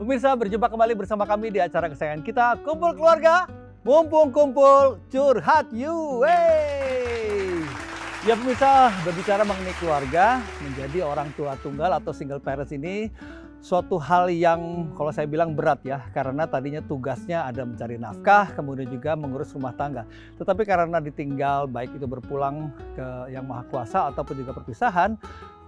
Pemirsa, berjumpa kembali bersama kami di acara kesayangan kita, Kumpul Keluarga, mumpung kumpul curhat you. Hey. Ya pemirsa, berbicara mengenai keluarga, menjadi orang tua tunggal atau single parents ini suatu hal yang kalau saya bilang berat ya, karena tadinya tugasnya ada mencari nafkah, kemudian juga mengurus rumah tangga. Tetapi karena ditinggal, baik itu berpulang ke Yang Maha Kuasa ataupun juga perpisahan,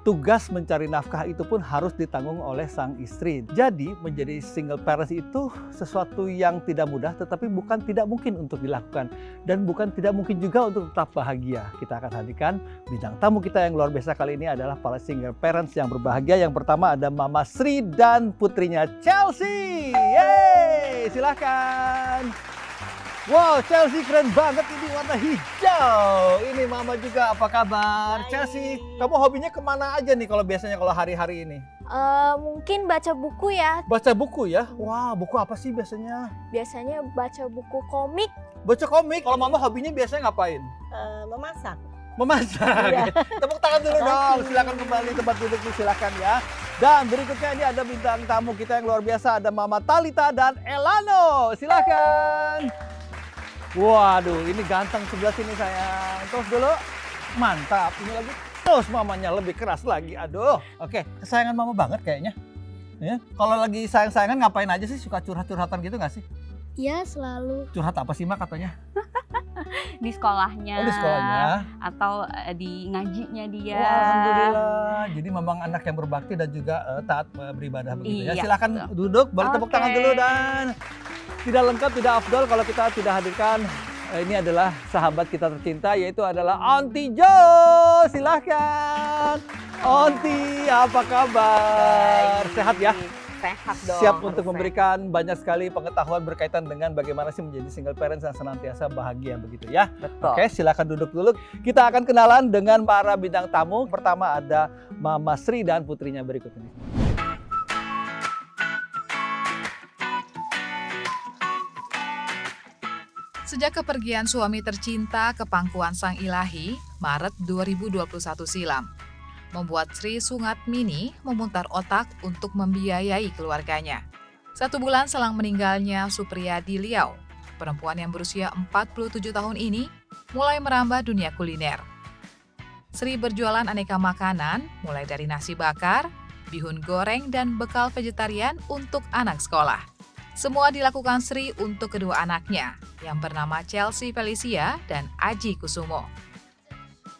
tugas mencari nafkah itu pun harus ditanggung oleh sang istri. Jadi menjadi single parents itu sesuatu yang tidak mudah, tetapi bukan tidak mungkin untuk dilakukan. Dan bukan tidak mungkin juga untuk tetap bahagia. Kita akan hadirkan bintang tamu kita yang luar biasa kali ini adalah para single parents yang berbahagia. Yang pertama ada Mama Sri dan putrinya Chelsea. Yeay, silahkan. Wow, Chelsea keren banget ini warna hijau. Ini Mama juga, apa kabar? Baik. Chelsea, kamu hobinya kemana aja nih kalau biasanya kalau hari-hari ini? Mungkin baca buku ya. Baca buku ya? Wah, buku apa sih biasanya? Biasanya baca buku komik. Baca komik. Kalau Mama hobinya biasanya ngapain? Memasak. Memasak. Iya. Tepuk tangan dulu dong. Silakan kembali tempat duduk, silakan ya. Dan berikutnya ini ada bintang tamu kita yang luar biasa, ada Mama Talitha dan Elano. Silakan. Waduh, ini ganteng sebelah sini sayang. Terus dulu, mantap. Ini lagi terus mamanya lebih keras lagi. Aduh, oke, kesayangan Mama banget kayaknya. Ya, kalau lagi sayang-sayangan ngapain aja sih? Suka curhat-curhatan gitu nggak sih? Iya, selalu. Curhat apa sih Mak katanya? Di sekolahnya, Oh, di sekolahnya. atau di ngajinya dia. Wah, alhamdulillah. Jadi memang anak yang berbakti dan juga taat beribadah begitu ya. Iya, Silakan betul. duduk, boleh tepuk Oke. tangan dulu dan tidak lengkap, tidak afdol kalau kita tidak hadirkan. Ini adalah sahabat kita tercinta, yaitu adalah Aunty Jo. Silahkan. Aunty, apa kabar? Baik. Sehat ya? Sehat dong. Siap harus untuk sehat. memberikan banyak sekali pengetahuan berkaitan dengan bagaimana sih menjadi single parents yang senantiasa bahagia begitu ya. Betul. Oke, silakan duduk dulu. Kita akan kenalan dengan para bintang tamu. Pertama ada Mama Sri dan putrinya berikut ini. Sejak kepergian suami tercinta ke pangkuan Sang Ilahi, Maret 2021 silam, membuat Sri Sungatmini memutar otak untuk membiayai keluarganya. 1 bulan selang meninggalnya Supriyadi Liau, perempuan yang berusia 47 tahun ini, mulai merambah dunia kuliner. Sri berjualan aneka makanan, mulai dari nasi bakar, bihun goreng, dan bekal vegetarian untuk anak sekolah. Semua dilakukan Sri untuk kedua anaknya, yang bernama Chelsea Felicia dan Aji Kusumo.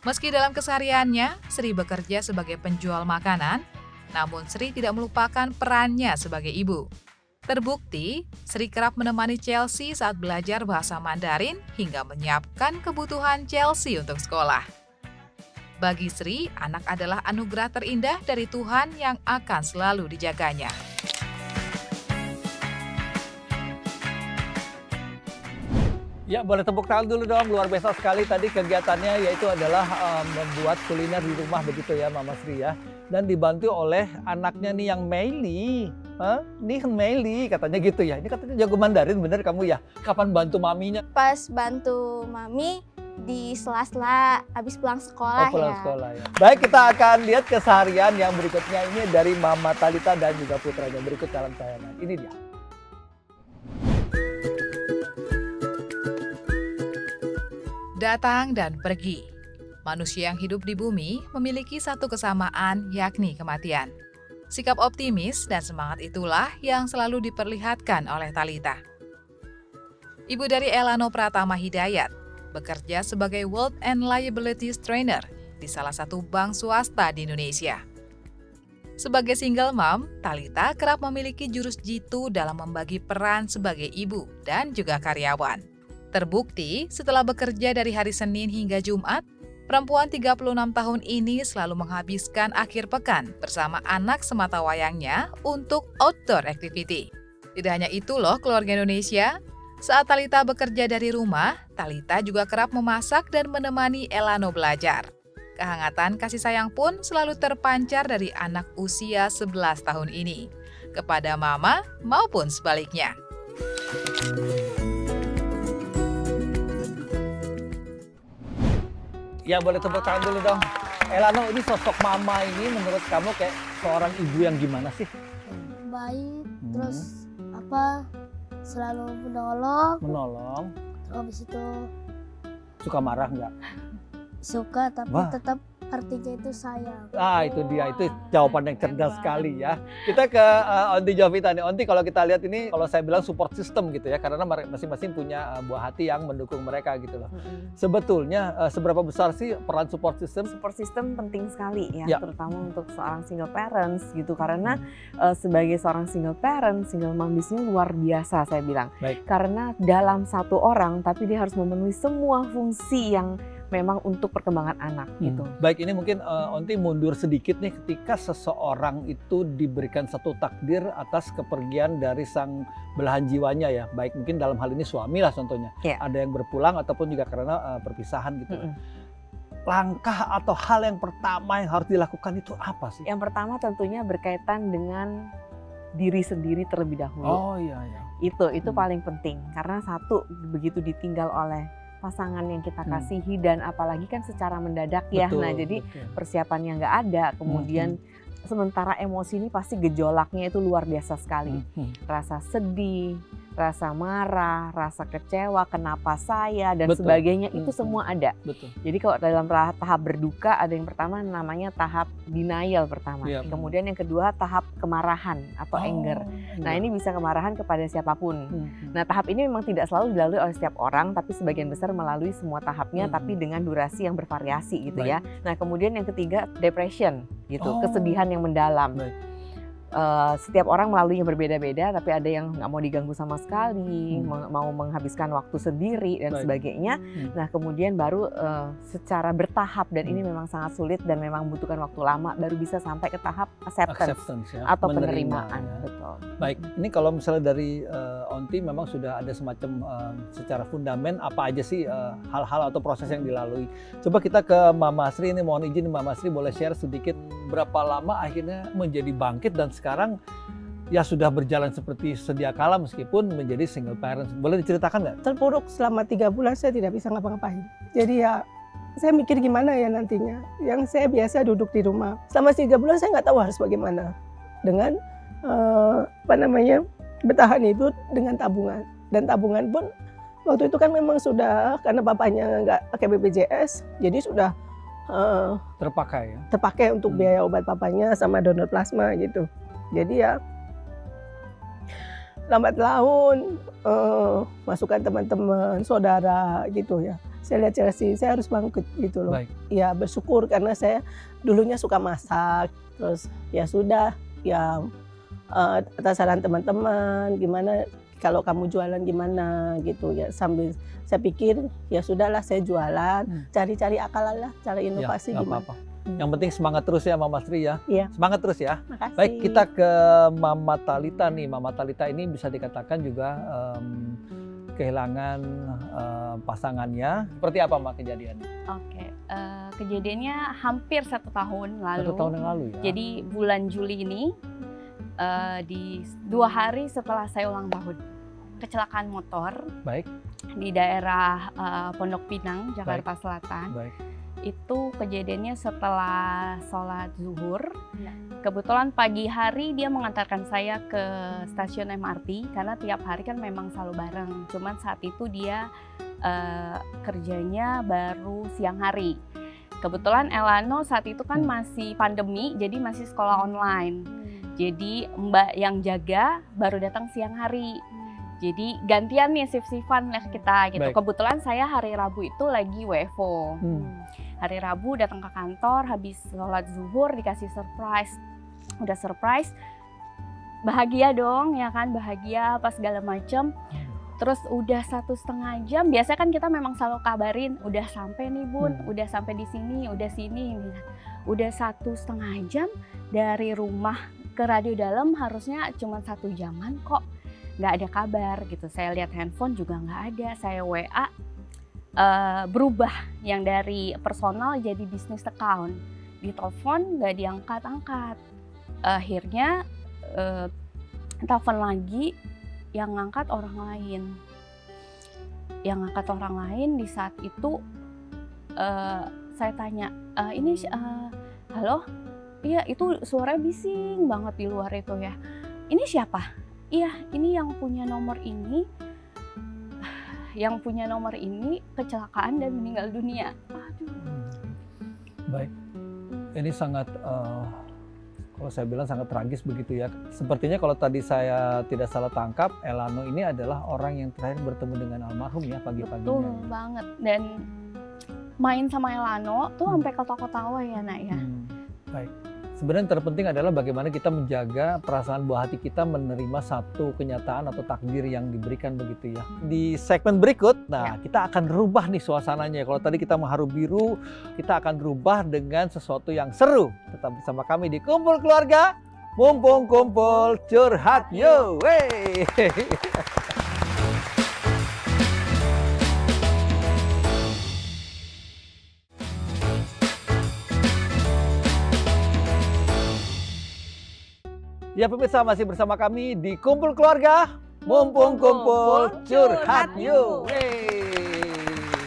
Meski dalam kesehariannya, Sri bekerja sebagai penjual makanan, namun Sri tidak melupakan perannya sebagai ibu. Terbukti, Sri kerap menemani Chelsea saat belajar bahasa Mandarin hingga menyiapkan kebutuhan Chelsea untuk sekolah. Bagi Sri, anak adalah anugerah terindah dari Tuhan yang akan selalu dijaganya. Ya, boleh tepuk tangan dulu dong. Luar biasa sekali tadi kegiatannya, yaitu adalah membuat kuliner di rumah begitu ya Mama Sri ya. Dan dibantu oleh anaknya nih yang Meili. Nih Meili katanya gitu ya. Ini katanya jago Mandarin bener kamu ya. Kapan bantu maminya? Pas bantu mami di sela-sela habis pulang sekolah Pulang ya. sekolah ya. Baik, kita akan lihat keseharian yang berikutnya ini dari Mama Talitha dan juga putranya. Berikut dalam tayangan. Ini dia. Datang dan pergi. Manusia yang hidup di bumi memiliki satu kesamaan, yakni kematian. Sikap optimis dan semangat itulah yang selalu diperlihatkan oleh Talitha. Ibu dari Elano Pratama Hidayat, bekerja sebagai Wealth and Liabilities Trainer di salah satu bank swasta di Indonesia. Sebagai single mom, Talitha kerap memiliki jurus jitu dalam membagi peran sebagai ibu dan juga karyawan. Terbukti, setelah bekerja dari hari Senin hingga Jumat, perempuan 36 tahun ini selalu menghabiskan akhir pekan bersama anak sematawayangnya untuk outdoor activity. Tidak hanya itu loh keluarga Indonesia, saat Talitha bekerja dari rumah, Talitha juga kerap memasak dan menemani Elano belajar. Kehangatan kasih sayang pun selalu terpancar dari anak usia 11 tahun ini, kepada mama maupun sebaliknya. Ya, boleh tepuk tangan dulu dong. Elano, ini sosok mama ini menurut kamu kayak seorang ibu yang gimana sih? Baik, terus apa selalu menolong. Menolong. Terus habis itu Suka marah nggak? suka tapi Wah. tetap artinya itu sayang. Itu dia, itu jawaban yang cerdas sekali ya. Kita ke Onti Jovita nih. Onti, kalau kita lihat ini, kalau saya bilang support system gitu ya, karena masing-masing punya buah hati yang mendukung mereka gitu loh. Sebetulnya seberapa besar sih peran support system? Support system penting sekali Ya. ya, terutama untuk seorang single parents gitu, karena sebagai seorang single parent, single mom di sini luar biasa saya bilang. Baik. Karena dalam satu orang tapi dia harus memenuhi semua fungsi yang memang untuk perkembangan anak gitu. Baik, ini mungkin Onti mundur sedikit nih, ketika seseorang itu diberikan satu takdir atas kepergian dari sang belahan jiwanya ya. Baik mungkin dalam hal ini suami lah contohnya. Ya. Ada yang berpulang ataupun juga karena perpisahan gitu. Langkah atau hal yang pertama yang harus dilakukan itu apa sih? Yang pertama tentunya berkaitan dengan diri sendiri terlebih dahulu. Oh iya. Itu paling penting, karena satu, begitu ditinggal oleh pasangan yang kita kasihi dan apalagi kan secara mendadak ya. Betul, Nah, jadi betul. persiapannya nggak ada, kemudian sementara emosi ini pasti gejolaknya itu luar biasa sekali. Rasa sedih, rasa marah, rasa kecewa, kenapa saya dan Betul. sebagainya itu semua ada. Betul. Jadi kalau dalam tahap berduka ada yang pertama namanya tahap denial pertama. Iya. Kemudian yang kedua tahap kemarahan atau anger. Nah, ini bisa kemarahan kepada siapapun. Nah, tahap ini memang tidak selalu dilalui oleh setiap orang, tapi sebagian besar melalui semua tahapnya, tapi dengan durasi yang bervariasi gitu ya. Nah, kemudian yang ketiga depression gitu, kesedihan yang mendalam. Baik. Setiap orang melaluinya berbeda-beda, tapi ada yang nggak mau diganggu sama sekali, mau menghabiskan waktu sendiri dan sebagainya. Nah, kemudian baru secara bertahap, dan ini memang sangat sulit dan memang membutuhkan waktu lama, baru bisa sampai ke tahap acceptance ya, atau menerima, penerimaan. ya. Betul. Baik, ini kalau misalnya dari Onti memang sudah ada semacam secara fundamen apa aja sih hal-hal atau proses yang dilalui. Coba kita ke Mama Sri, ini mohon izin Mama Sri boleh share sedikit berapa lama akhirnya menjadi bangkit dan sekarang ya sudah berjalan seperti sedia kala meskipun menjadi single parent. Boleh diceritakan nggak? Terpuruk selama 3 bulan saya tidak bisa ngapa-ngapain. Jadi ya saya mikir gimana ya nantinya. Yang saya biasa duduk di rumah. Selama 3 bulan saya nggak tahu harus bagaimana. Dengan bertahan itu dengan tabungan. Dan tabungan pun waktu itu kan memang sudah, karena bapaknya nggak pakai BPJS, jadi sudah Terpakai ya? terpakai untuk biaya obat papanya sama donor plasma gitu. Jadi ya lambat laun masukan teman-teman, saudara gitu ya. Saya lihat Chelsea, saya harus bangkit gitu loh. Baik. Ya bersyukur karena saya dulunya suka masak, terus ya sudah ya atas saran teman-teman gimana kalau kamu jualan gimana gitu ya, sambil saya pikir ya sudahlah saya jualan, cari-cari akal lah, cari inovasi Ya, nggak gimana. apa-apa. Yang penting semangat terus ya Mama Sri ya. Iya. Semangat terus ya. Makasih. Baik, kita ke Mama Talita nih. Mama Talita ini bisa dikatakan juga kehilangan pasangannya. Seperti apa Mak kejadiannya? Oke, kejadiannya hampir 1 tahun lalu. 1 tahun yang lalu ya. Jadi bulan Juli ini di 2 hari setelah saya ulang tahun, kecelakaan motor. Baik. Di daerah Pondok Pinang, Jakarta Selatan. Baik. Itu kejadiannya setelah sholat zuhur. Kebetulan pagi hari dia mengantarkan saya ke stasiun MRT karena tiap hari kan memang selalu bareng. Cuman saat itu dia kerjanya baru siang hari. Kebetulan Elano saat itu kan masih pandemi, jadi masih sekolah online. Jadi Mbak yang jaga baru datang siang hari. Jadi gantian nih shift-shiftan lah kita gitu. Baik. Kebetulan saya hari Rabu itu lagi WFO. Hari Rabu datang ke kantor, habis sholat zuhur dikasih surprise. Udah surprise, bahagia dong ya kan, bahagia apa segala macem. Terus udah 1,5 jam, biasanya kan kita memang selalu kabarin, udah sampai nih Bun, udah sampai di sini, udah sini. Udah 1,5 jam dari rumah ke radio dalam harusnya cuma 1 jaman kok. Nggak ada kabar gitu. Saya lihat handphone juga nggak ada. Saya WA berubah yang dari personal jadi business account. Di telepon nggak diangkat-angkat. Akhirnya telepon lagi, yang ngangkat orang lain. Yang ngangkat orang lain di saat itu saya tanya, ini halo? Iya itu suaranya bising banget di luar itu ya. Ini siapa? iya ini yang punya nomor ini kecelakaan dan meninggal dunia. Aduh. Baik, ini sangat kalau saya bilang sangat tragis begitu ya. Sepertinya kalau tadi saya tidak salah tangkap, Elano ini adalah orang yang terakhir bertemu dengan almarhum ya pagi-paginya. Betul banget. Dan main sama Elano tuh sampai ketawa-ketawa ya nak ya. Baik. Sebenarnya yang terpenting adalah bagaimana kita menjaga perasaan buah hati kita menerima satu kenyataan atau takdir yang diberikan begitu ya. Di segmen berikut, kita akan rubah nih suasananya. Kalau tadi kita mengharu biru, kita akan rubah dengan sesuatu yang seru. Tetap bersama kami di Kumpul Keluarga, mumpung kumpul curhat yuk. Wey. Ya pemirsa, masih bersama kami di Kumpul Keluarga, mumpung kumpul curhat yuk.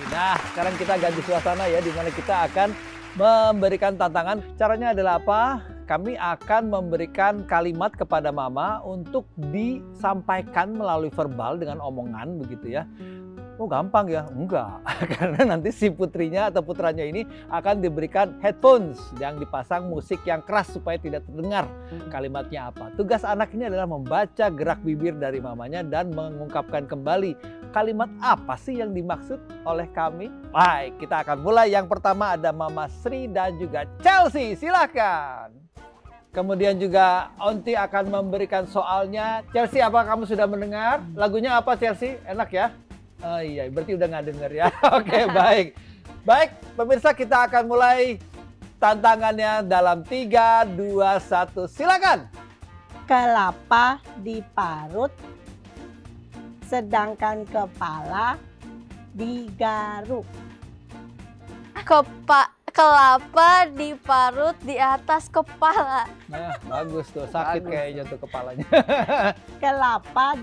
Nah, sekarang kita ganti suasana ya, di mana kita akan memberikan tantangan. Caranya adalah apa? Kami akan memberikan kalimat kepada mama untuk disampaikan melalui verbal dengan omongan begitu ya. Oh gampang ya? Enggak, karena nanti si putrinya atau putranya ini akan diberikan headphones yang dipasang musik yang keras supaya tidak terdengar kalimatnya apa. Tugas anak ini adalah membaca gerak bibir dari mamanya dan mengungkapkan kembali kalimat apa sih yang dimaksud oleh kami. Baik, kita akan mulai. Yang pertama ada Mama Sri dan juga Chelsea, silakan. Kemudian juga Onti akan memberikan soalnya. Chelsea, apa kamu sudah mendengar? Lagunya apa Chelsea? Enak ya? Oh iya, berarti udah nggak denger ya. Oke, baik. Baik, pemirsa, kita akan mulai tantangannya dalam 3, 2, 1. Silakan. Kelapa diparut, sedangkan kepala digaruk. Kelapa diparut di atas kepala. Nah, bagus tuh. Sakit kayaknya tuh kepalanya. Kelapa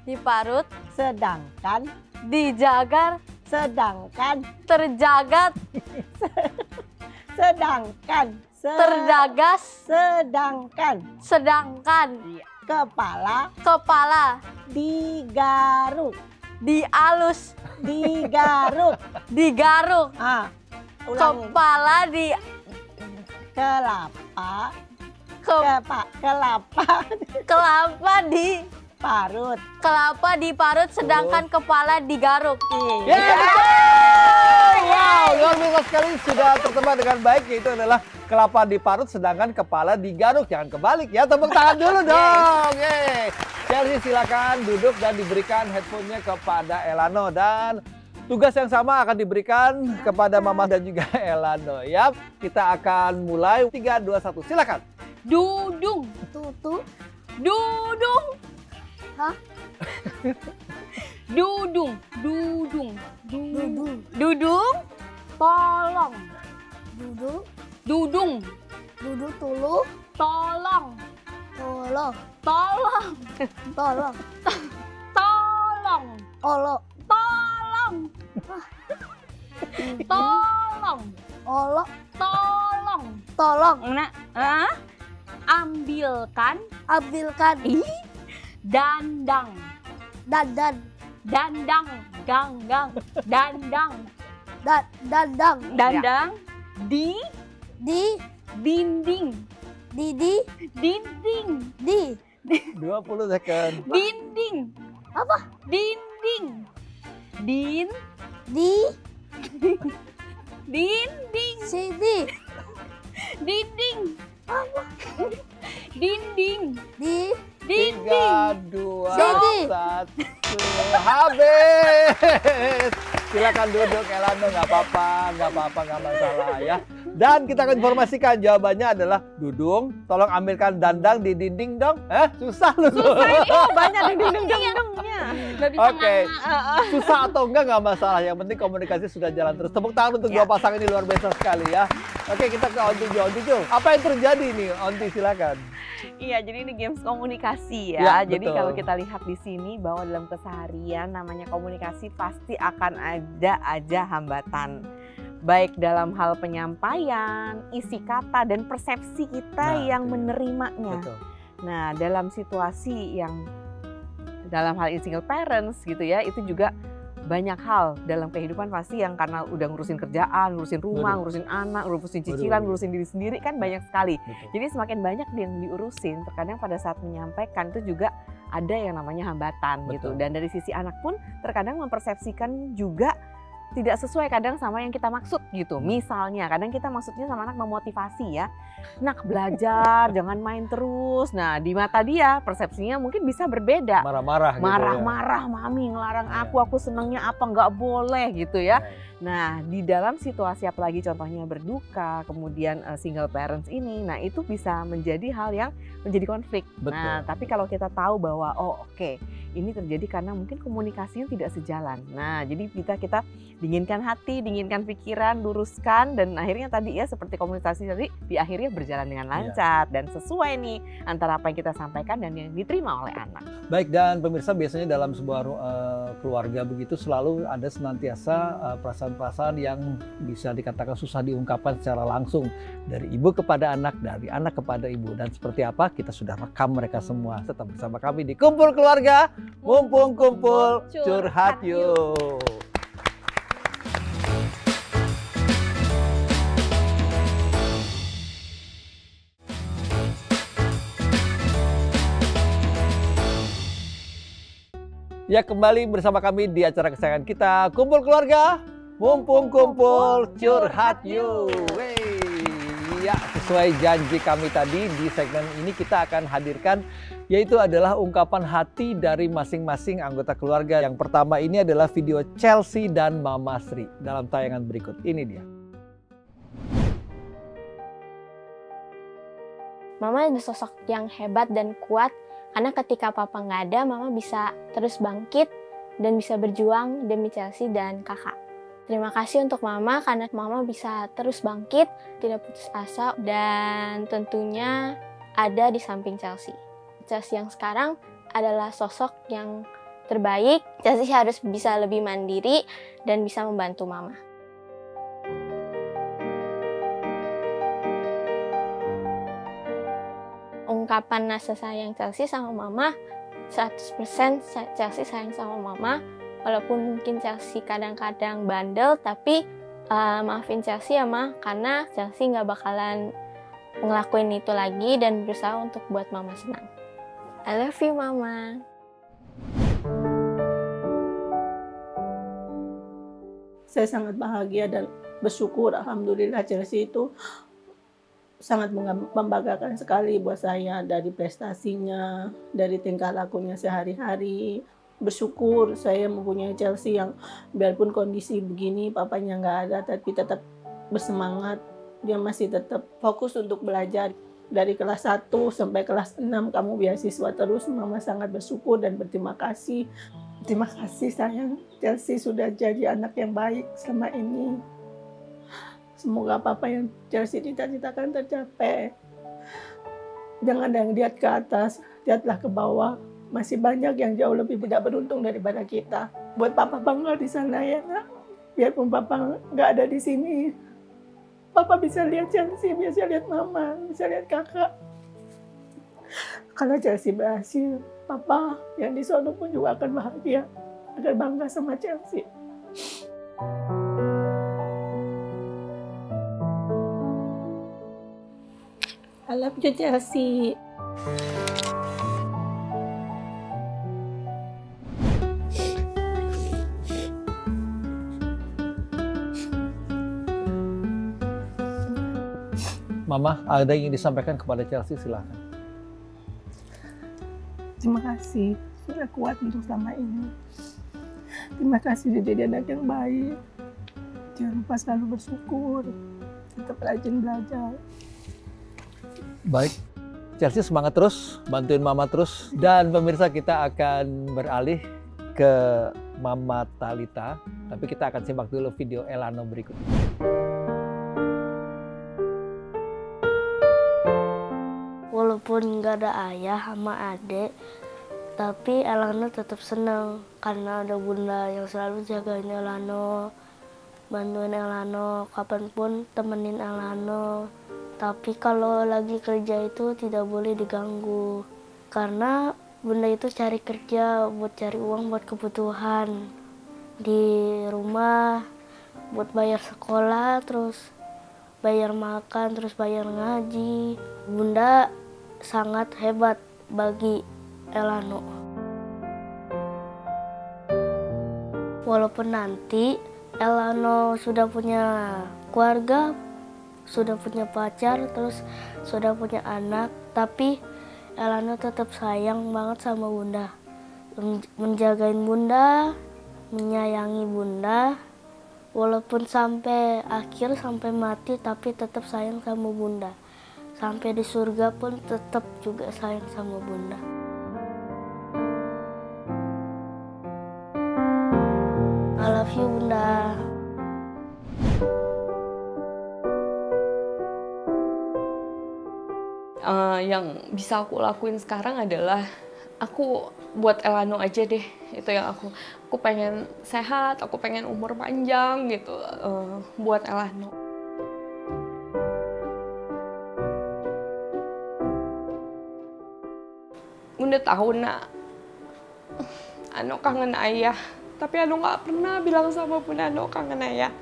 diparut, sedangkan dijagar, sedangkan terjagat, sedangkan terjagas, sedangkan kepala digaruk, dialus, digaruk. Ulangi. Kepala di kelapa diparut sedangkan kepala digaruk. Wow, luar biasa sekali, sudah tertebak dengan baik. Itu adalah kelapa diparut sedangkan kepala digaruk. Jangan kebalik ya, tepuk tangan dulu dong. Chelsea silakan duduk dan diberikan headphone-nya kepada Elano. Dan tugas yang sama akan diberikan kepada Mama dan juga Elano. Yap, kita akan mulai. 3, 2, 1, silakan. Dudung. Tutu. Dudung. Hah? Dudung. Dudung. Dudung. Tolong. Duduk. Dudung. Duduk tulu. Tolong. Tolong. Tolong. Tolong. Tolong. Olok. Tolong. Tolong. Olok. Tolong. Tolong. Nah, ambilkan dandang. Dandan. Dandang. Ganggang. Dandang. Dandang. Dandang. Di dinding. Didi. Dinding. Di. 20 second. Dinding. Apa? Dinding. Di. Dinding. Sini. Dinding. Dinding. Di. Dinding. 3, 2, Sini. 1, habis. Silakan duduk Elano, nggak apa-apa, nggak masalah ya. Dan kita akan informasikan jawabannya adalah dudung. Tolong ambilkan dandang di dinding dong. Susah loh. Susah ini, banyak dinding-dindingnya. Oke, susah atau enggak masalah. Yang penting komunikasi sudah jalan terus. Tepuk tangan untuk dua pasangan ini, luar biasa sekali ya. Oke, kita ke Onti Jo. Apa yang terjadi nih, Onti, silakan. Iya, jadi ini games komunikasi Ya, ya. Jadi betul. kalau kita lihat di sini bahwa dalam keseharian namanya komunikasi pasti akan ada aja hambatan. Baik dalam hal penyampaian, isi kata dan persepsi kita Nah, yang itu ya. menerimanya. Betul. Nah, dalam situasi yang dalam hal ini single parents gitu ya, itu juga banyak hal dalam kehidupan pasti yang karena udah ngurusin kerjaan, ngurusin rumah, ngurusin anak, ngurusin cicilan, ngurusin diri sendiri kan banyak sekali. Jadi semakin banyak yang diurusin, terkadang pada saat menyampaikan itu juga ada yang namanya hambatan gitu. Dan dari sisi anak pun terkadang mempersepsikan juga tidak sesuai kadang sama yang kita maksud gitu. Misalnya kadang kita maksudnya sama anak memotivasi ya, nak belajar jangan main terus. Nah di mata dia persepsinya mungkin bisa berbeda. Marah-marah gitu marah-marah mami ngelarang aku senangnya apa nggak boleh gitu ya. Nah di dalam situasi apalagi contohnya berduka, kemudian single parents ini, nah itu bisa menjadi hal yang menjadi konflik. Betul. Nah tapi kalau kita tahu bahwa oh oke, ini terjadi karena mungkin komunikasinya tidak sejalan. Nah jadi kita dinginkan hati, dinginkan pikiran, luruskan, dan akhirnya tadi ya seperti komunikasi tadi di akhirnya berjalan dengan lancar dan sesuai nih antara apa yang kita sampaikan dan yang diterima oleh anak. Baik, dan pemirsa biasanya dalam sebuah keluarga begitu selalu ada senantiasa perasaan-perasaan yang bisa dikatakan susah diungkapkan secara langsung dari ibu kepada anak, dari anak kepada ibu, dan seperti apa kita sudah rekam mereka semua. Tetap bersama kami di Kumpul Keluarga, mumpung kumpul curhat yuk. Ya, kembali bersama kami di acara kesayangan kita, Kumpul Keluarga, mumpung kumpul curhat yuk. Ya, sesuai janji kami tadi, di segmen ini kita akan hadirkan yaitu adalah ungkapan hati dari masing-masing anggota keluarga. Yang pertama ini adalah video Chelsea dan Mama Sri dalam tayangan berikut. Ini dia. Mama adalah sosok yang hebat dan kuat. Karena ketika papa nggak ada, mama bisa terus bangkit dan bisa berjuang demi Chelsea dan kakak. Terima kasih untuk mama karena mama bisa terus bangkit, tidak putus asa, dan tentunya ada di samping Chelsea. Chelsea yang sekarang adalah sosok yang terbaik. Chelsea harus bisa lebih mandiri dan bisa membantu mama. Ungkapan rasa sayang Chelsea sama mama, 100% Chelsea sayang sama mama. Walaupun mungkin Chelsea kadang-kadang bandel, tapi maafin Chelsea ya ma, karena Chelsea nggak bakalan ngelakuin itu lagi dan berusaha untuk buat mama senang. I love you mama. Saya sangat bahagia dan bersyukur, alhamdulillah Chelsea itu sangat membanggakan sekali buat saya, dari prestasinya, dari tingkah lakunya sehari-hari. Bersyukur saya mempunyai Chelsea yang biarpun kondisi begini, papanya nggak ada, tapi tetap bersemangat. Dia masih tetap fokus untuk belajar. Dari kelas 1 sampai kelas 6 kamu beasiswa terus. Mama sangat bersyukur dan berterima kasih. Terima kasih sayang, Chelsea sudah jadi anak yang baik selama ini. Semoga apa-apa yang Chelsea cita-citakan tercapai. Jangan yang lihat ke atas, lihatlah ke bawah. Masih banyak yang jauh lebih tidak beruntung daripada kita. Buat papa bangga di sana ya nak. Biarpun papa nggak ada di sini, papa bisa lihat Chelsea, bisa lihat mama, bisa lihat kakak. Kalau Chelsea berhasil, papa yang di sana pun juga akan bahagia, akan bangga sama Chelsea. I love you, Chelsea. Mama, ada yang ingin disampaikan kepada Chelsea, silakan. Terima kasih sudah kuat untuk selama ini. Terima kasih sudah jadi anak yang baik. Jangan lupa selalu bersyukur. Tetap rajin belajar. Baik, Chelsea semangat terus, bantuin mama terus. Dan pemirsa, kita akan beralih ke Mama Thalita. Tapi kita akan simak dulu video Elano berikut. Walaupun nggak ada ayah sama adik, tapi Elano tetap senang karena ada bunda yang selalu jagain Elano, bantuin Elano, kapanpun temenin Elano. Tapi kalau lagi kerja itu tidak boleh diganggu. Karena Bunda itu cari kerja buat cari uang buat kebutuhan di rumah, buat bayar sekolah, terus bayar makan, terus bayar ngaji. Bunda sangat hebat bagi Elano. Walaupun nanti Elano sudah punya keluarga, sudah punya pacar, terus sudah punya anak, tapi Elano tetap sayang banget sama Bunda. Menjagain Bunda, menyayangi Bunda, walaupun sampai akhir, sampai mati, tapi tetap sayang sama Bunda. Sampai di surga pun tetap juga sayang sama Bunda. I love you, Bunda. Yang bisa aku lakuin sekarang adalah aku buat Elano aja deh. Itu yang aku pengen sehat, aku pengen umur panjang gitu, buat Elano. Bunda tahu nak, Ano kangen ayah, tapi Ano nggak pernah bilang sama Bunda Ano kangen ayah.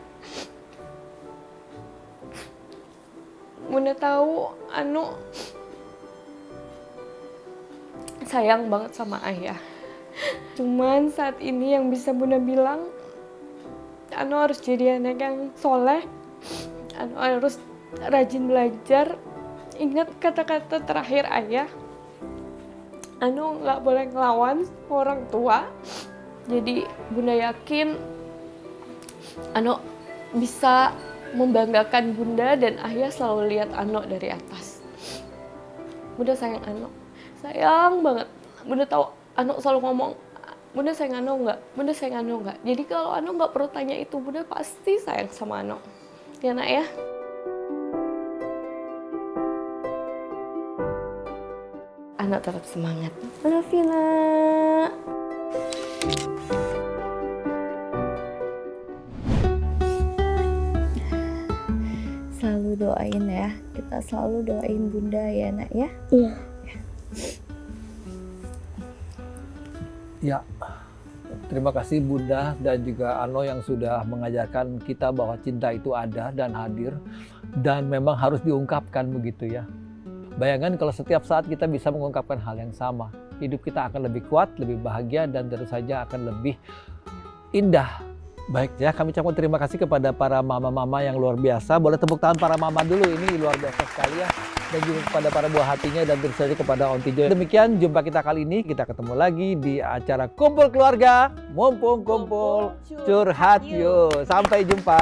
Bunda tahu Ano sayang banget sama ayah. Cuman saat ini yang bisa Bunda bilang, Ano harus jadi anak yang soleh, Ano harus rajin belajar, ingat kata-kata terakhir ayah, Ano nggak boleh ngelawan orang tua. Jadi Bunda yakin Ano bisa membanggakan Bunda dan ayah selalu lihat Ano dari atas. Bunda sayang Ano, sayang banget. Bunda tahu Ano selalu ngomong, Bunda sayang Ano nggak? Bunda sayang Ano nggak? Jadi kalau Ano nggak perlu tanya itu, Bunda pasti sayang sama Ano. Ya nak ya? Ano tetap semangat. I love you, nak. Selalu doain ya, kita selalu doain Bunda ya nak ya. Iya. Ya, terima kasih Bunda dan juga Ano yang sudah mengajarkan kita bahwa cinta itu ada dan hadir dan memang harus diungkapkan begitu ya. Bayangkan kalau setiap saat kita bisa mengungkapkan hal yang sama, hidup kita akan lebih kuat, lebih bahagia dan tentu saja akan lebih indah. Baik ya, kami ucapkan terima kasih kepada para mama-mama yang luar biasa. Boleh tepuk tangan para mama dulu, ini luar biasa sekali ya. Dan juga kepada para buah hatinya dan tentu saja kepada Onti Joy. Demikian jumpa kita kali ini, kita ketemu lagi di acara Kumpul Keluarga, Mumpung Kumpul Curhat Yuk. Sampai jumpa.